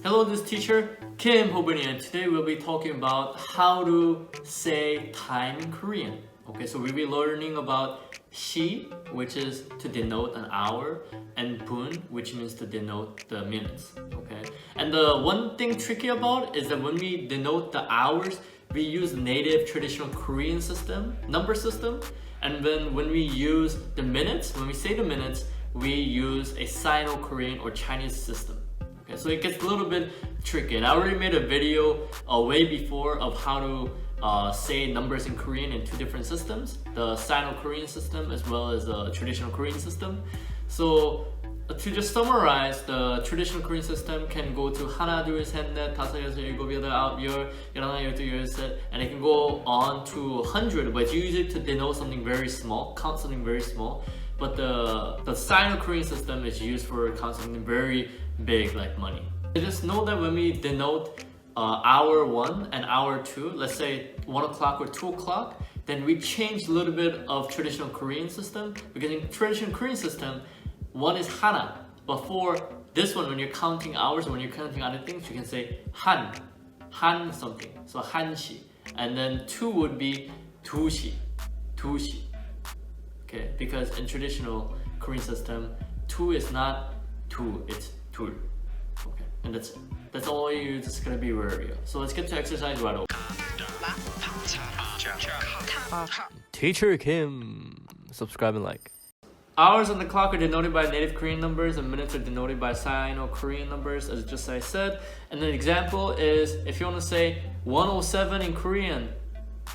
Hello, this is teacher Kim Hobuni, and today we'll be talking about how to say time in Korean. Okay, so we'll be learning about 시, which is to denote an hour, and 분, which means to denote the minutes. Okay, and the one thing tricky about is that when we denote the hours, we use native traditional Korean number system, and then when we use the minutes, when we say the minutes, we use a Sino-Korean or Chinese system. Okay, so it gets a little bit tricky, and I already made a video way before of how to say numbers in Korean in two different systems, the Sino-Korean system as well as the traditional Korean system. So to just summarize, the traditional Korean system can go to 하나, 둘, 셋, 넷, 다섯, 여섯, 일곱, 여덟, 아홉, 열, 열하나, 열둘, 열셋, and it can go on to 100, but it's usually to denote something very small, count something very small. But the Sino-Korean system is used for counting something very big, like money. Just know that when we denote hour 1 and hour 2, let's say 1 o'clock or 2 o'clock, then we change a little bit of traditional Korean system, because in traditional Korean system, 1 is 하나, but for this one, when you're counting hours, when you're counting other things, you can say han something, so 한시, and then 2 would be 두시. Okay, because in traditional Korean system, 2 is not 2, it's 둘. Okay, and that's it. That's all you're just gonna be wary of. So let's get to exercise right away. Teacher Kim, subscribe and like. Hours on the clock are denoted by native Korean numbers, and minutes are denoted by Sino-Korean numbers, as just I said. And an example is, if you want to say 107 in Korean,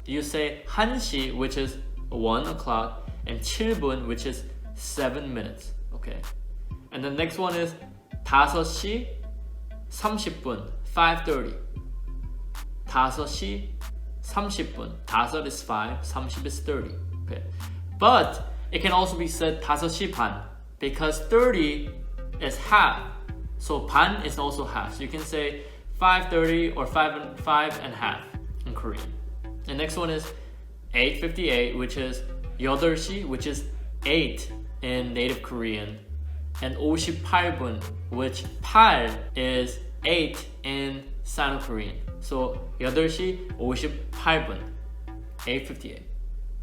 you say 한시, which is 1 o'clock, and 7분, which is 7 minutes. Okay. And the next one is 5시 30분, 5:30. 5시 30분. 5 is 5, 30 is 30. Okay. But it can also be said 5시 반, because 30 is half. So 반 is also half. So you can say 5:30 or 5 and half in Korean. The next one is 8:58, which is 8시, which is 8 in native Korean, and 58분, which 8 is 8 in Sino-Korean. So 8시 58분, 8:58.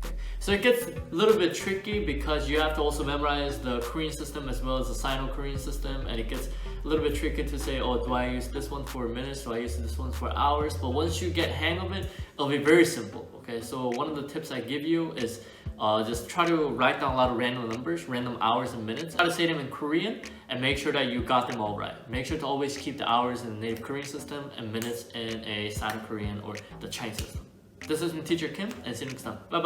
Okay. So it gets a little bit tricky because you have to also memorize the Korean system as well as the Sino-Korean system, and it gets a little bit tricky to say, oh, do I use this one for minutes, do I use this one for hours? But once you get hang of it, it'll be very simple. Okay, so one of the tips I give you is just try to write down a lot of random numbers, random hours and minutes. Try to say them in Korean and make sure that you got them all right. Make sure to always keep the hours in the native Korean system and minutes in a Sino-Korean or the Chinese system. This is my teacher Kim, and see you next time. Bye bye.